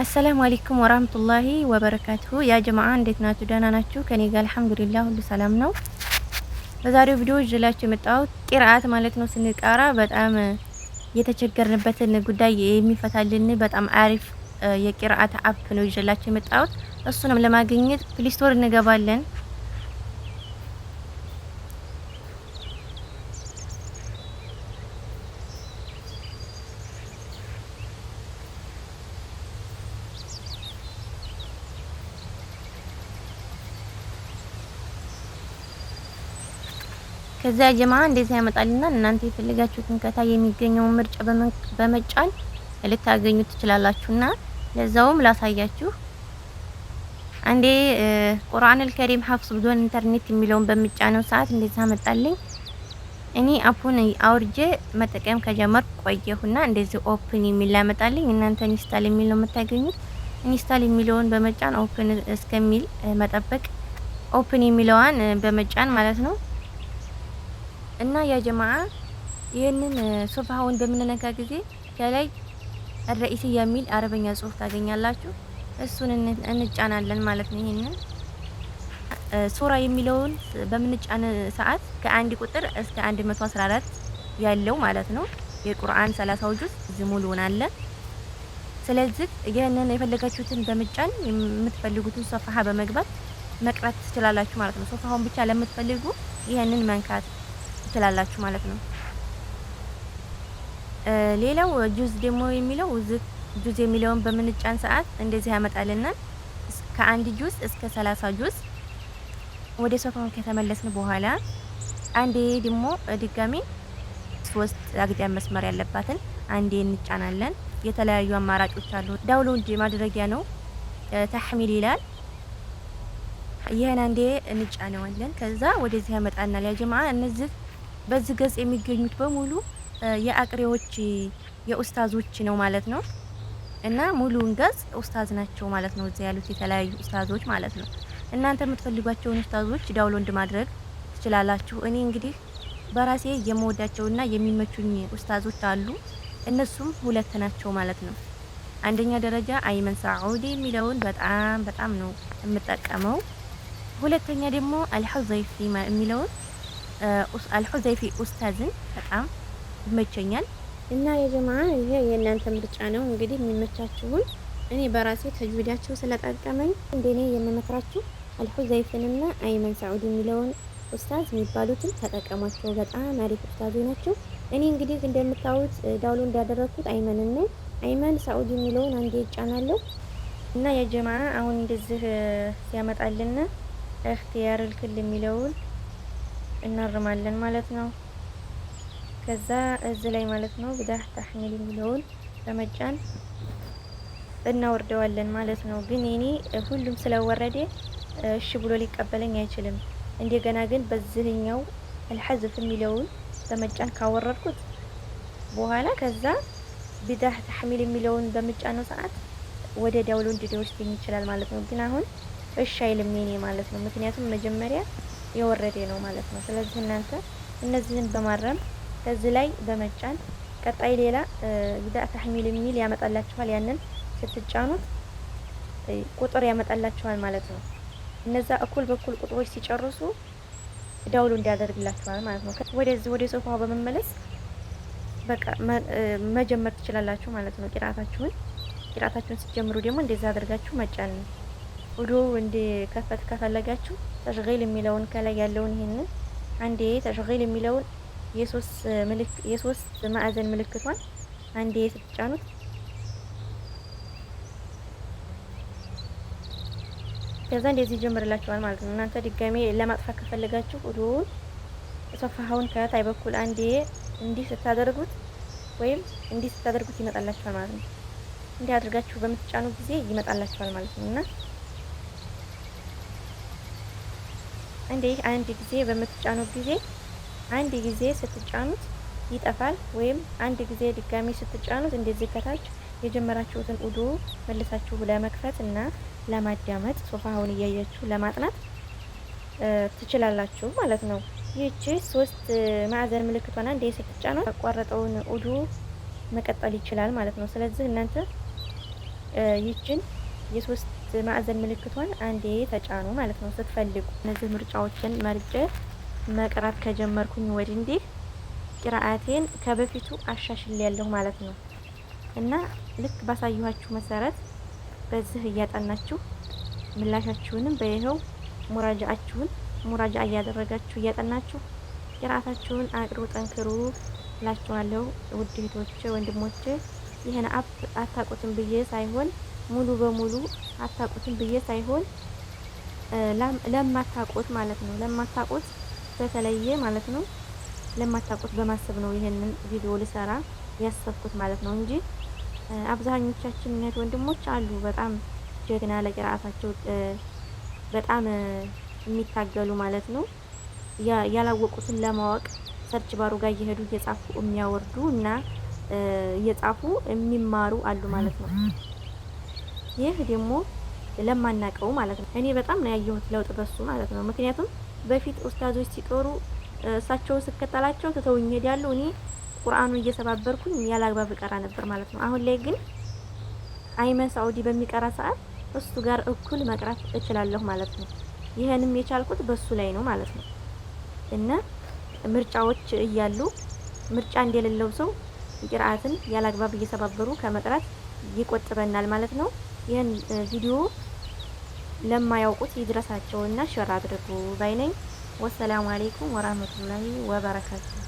አሰላሙ አለይኩም ወራህመቱላሂ ወበረካቱሁ። ያ ጀማዓ እንዴት ናችሁ? ደህና ናችሁ? ከኔ ጋር አልሐምዱሊላህ ሁሉ ሰላም ነው። በዛሬው ቪዲዮ ይዤላችሁ የመጣሁት ቂርአት ማለት ነው። ስንቀራ በጣም የተቸገርንበትን ጉዳይ የሚፈታልን በጣም አሪፍ የቂርአት አፕ ነው ይዤላችሁ የመጣሁት። እሱንም ለማግኘት ፕሌይ ስቶር እንገባለን። ከዛ ጀማ እንደዚህ ያመጣልና እናንተ የፈለጋችሁትን ከታይ የሚገኘውን ምርጫ በመጫን ልታገኙት ትችላላችሁና ለዛውም ላሳያችሁ። አንዴ ቁርአን አልከሪም ሐፍስ ብዶን ኢንተርኔት የሚለውን በመጫነው ሰዓት እንደዚህ አመጣልኝ። እኔ አፑን አውርጄ መጠቀም ከጀመርኩ ቆየሁና እንደዚህ ኦፕን የሚል ያመጣልኝ። እናንተ ኢንስታል የሚል ነው የምታገኙት። ኢንስታል የሚለውን በመጫን ኦፕን እስከሚል መጠበቅ፣ ኦፕን የሚለዋን በመጫን ማለት ነው። እና ያ ጀማዓ ይህንን ሶፋውን በምንነካ ጊዜ ከላይ الرئيس የሚል አረበኛ ጽሁፍ ታገኛላችሁ። እሱን እንጫናለን ማለት ነው። ይሄንን ሱራ የሚለውን በምንጫን ሰዓት ከአንድ ቁጥር እስከ 114 ያለው ማለት ነው። የቁርአን 30 ጁዝ ዝሙሉን አለ። ስለዚህ ይሄንን የፈለጋችሁትን በመጫን የምትፈልጉትን ሶፋሃ በመግባት መቅራት ትችላላችሁ ማለት ነው። ሶፋውን ብቻ ለምትፈልጉ ይሄንን መንካት ትችላላችሁ ማለት ነው። ሌላው ጁዝ ደግሞ የሚለው ጁዝ የሚለውን በምንጫን ሰዓት እንደዚህ ያመጣልና ከአንድ ጁዝ እስከ 30 ጁዝ ወደ ሶፋው ከተመለስን በኋላ አንዴ ደግሞ ድጋሚ 3 አግዳም መስመር ያለባትን አንዴ እንጫናለን። የተለያዩ አማራጮች አሉ። ዳውንሎድ ማድረጊያ ነው ተሕሚል ይላል። ይሄን አንዴ እንጫነዋለን። ከዛ ወደዚህ ያመጣናል። ያ ጀማዓ እነዚህ በዚህ ገጽ የሚገኙት በሙሉ የአቅሪዎች የኡስታዞች ነው ማለት ነው። እና ሙሉውን ገጽ ኡስታዝ ናቸው ማለት ነው። እዚህ ያሉት የተለያዩ ኡስታዞች ማለት ነው። እናንተ የምትፈልጓቸውን ኡስታዞች ዳውንሎድ ማድረግ ትችላላችሁ። እኔ እንግዲህ በራሴ የምወዳቸውና የሚመቹኝ ኡስታዞች አሉ። እነሱም ሁለት ናቸው ማለት ነው። አንደኛ ደረጃ አይመን ሳዑዲ የሚለውን በጣም ነው የምጠቀመው። ሁለተኛ ደግሞ አልሁዘይፊ የሚለውን አልሁዘይፊ ኡስታዝን በጣም ይመቸኛል። እና የጀማዓ ይሄ የእናንተ ምርጫ ነው እንግዲህ የሚመቻችሁን። እኔ በራሴ ተጅዊዳቸው ስለጠቀመኝ እንደኔ የምመክራችሁ አልሁዘይፍንና አይመን ሳዑዲ የሚለውን ኡስታዝ የሚባሉትን ተጠቀሟቸው። በጣም አሪፍ ኡስታዞች ናቸው። እኔ እንግዲህ እንደምታዩት ዳውንሎድ እንዳደረኩት አይመን ነው። አይመን ሳዑዲ የሚለውን አንዴ ይጫናለሁ እና የጀማዓ አሁን እንደዚህ ሲያመጣልና እክቲያር ልክል የሚለውን እናርማለን ማለት ነው። ከዛ እዚህ ላይ ማለት ነው ብዳህ ተሕሚል የሚለውን በመጫን እናወርደዋለን ማለት ነው። ግን እኔ ሁሉም ስለወረደ እሺ ብሎ ሊቀበለኝ አይችልም። እንደገና ግን በዚህኛው አልሐዝፍ የሚለውን በመጫን ካወረድኩት በኋላ ከዛ ብዳህ ተሕሚል የሚለውን በመጫነው ሰዓት ወደ ዳውንሎድ ሊወስደኝ ይችላል ማለት ነው። ግን አሁን እሺ አይልም የኔ ማለት ነው። ምክንያቱም መጀመሪያ የወረደ ነው ማለት ነው። ስለዚህ እናንተ እነዚህን በማረም ከዚህ ላይ በመጫን ቀጣይ ሌላ ብዳእ ተሕሚል የሚል ያመጣላችኋል። ያንን ስትጫኑት ቁጥር ያመጣላችኋል ማለት ነው። እነዛ እኩል በኩል ቁጥሮች ሲጨርሱ ዳውንሎድ እንዲያደርግላችኋል ማለት ነው። ወደዚህ ወደ ሶፋው በመመለስ በቃ መጀመር ትችላላችሁ ማለት ነው። ቂራአታችሁን ስትጀምሩ ደግሞ እንደዛ አድርጋችሁ መጫን ነው። ወዶ እንደ ከፈት ከፈለጋችሁ ተሽጊል የሚለውን ከላይ ያለውን ይሄንን አንዴ ተሽጊል የሚለውን የሶስት ማዕዘን ምልክቷን አንዴ ስትጫኑት ከዛ እንደዚህ ይጀምርላችኋል ማለት ነው። እናንተ ድጋሜ ለማጥፋት ከፈለጋችሁ ወዶ ሶፋውን ከታይ በኩል አንዴ እንዲህ ስታደርጉት ወይም እንዲህ ስታደርጉት ይመጣላችኋል ማለት ነው። እንዲህ አድርጋችሁ በምትጫኑ ጊዜ ይመጣላችኋል ማለት ነው። እና አንድ ጊዜ በምትጫኑት ጊዜ አንድ ጊዜ ስትጫኑት ይጠፋል። ወይም አንድ ጊዜ ድጋሚ ስትጫኑት እንደዚህ ከታች የጀመራችሁትን ውዱ መልሳችሁ ለመክፈት እና ለማዳመጥ ሶፋውን እያያችሁ ለማጥናት ትችላላችሁ ማለት ነው። ይህቺ 3 ማዕዘን ምልክቷን አንዴ ስትጫኑት ያቋረጠውን ውዱ መቀጠል ይችላል ማለት ነው። ስለዚህ እናንተ ይችን የሶስት ማዕዘን ምልክቷን አንዴ ተጫኑ ማለት ነው ስትፈልጉ። እነዚህ ምርጫዎችን መርጬ መቅራት ከጀመርኩኝ ወዲህ እንዲህ ቂራአቴን ከበፊቱ አሻሽሌያለሁ ማለት ነው። እና ልክ ባሳየኋችሁ መሰረት በዚህ እያጠናችሁ ምላሻችሁንም በይኸው ሙራጃ እያደረጋችሁ እያጠናችሁ ቂራአታችሁን አቅሩ፣ ጠንክሩ እላችኋለሁ። ውድ እህቶቼ ወንድሞቼ፣ ይህን አፕ አታውቁትም ብዬ ሳይሆን ሙሉ በሙሉ አታውቁትም ብዬ ሳይሆን ለማታውቁት ማለት ነው፣ ለማታውቁት በተለየ ማለት ነው፣ ለማታውቁት በማሰብ ነው ይሄንን ቪዲዮ ልሰራ ያሰብኩት ማለት ነው እንጂ አብዛኞቻችን እህት ወንድሞች አሉ በጣም ጀግና ለቂራአታቸው በጣም የሚታገሉ ማለት ነው። ያላወቁትን ለማወቅ ሰርች ባሩ ጋር እየሄዱ እየጻፉ የሚያወርዱ እና እየጻፉ የሚማሩ አሉ ማለት ነው። ይህ ደግሞ ለማናቀው ማለት ነው። እኔ በጣም ነው ያየሁት ለውጥ በሱ ማለት ነው። ምክንያቱም በፊት ኡስታዞች ሲጦሩ እሳቸውን ስከተላቸው ትተውኝ ሄዳሉ። እኔ ቁርአኑን እየሰባበርኩኝ ያላግባብ ቀራ ነበር ማለት ነው። አሁን ላይ ግን አይመን ሳኡዲ በሚቀራ ሰዓት እሱ ጋር እኩል መቅራት እችላለሁ ማለት ነው። ይሄንም የቻልኩት በሱ ላይ ነው ማለት ነው። እና ምርጫዎች እያሉ ምርጫ እንደሌለው ሰው ቂራአትን ያላግባብ እየሰባበሩ ከመቅራት ይቆጥበናል ማለት ነው። ይህን ቪዲዮ ለማያውቁት ይድረሳቸውና ሸር አድርጉ ባይነኝ። ወሰላሙ አለይኩም ወራህመቱላሂ ወበረካቱ።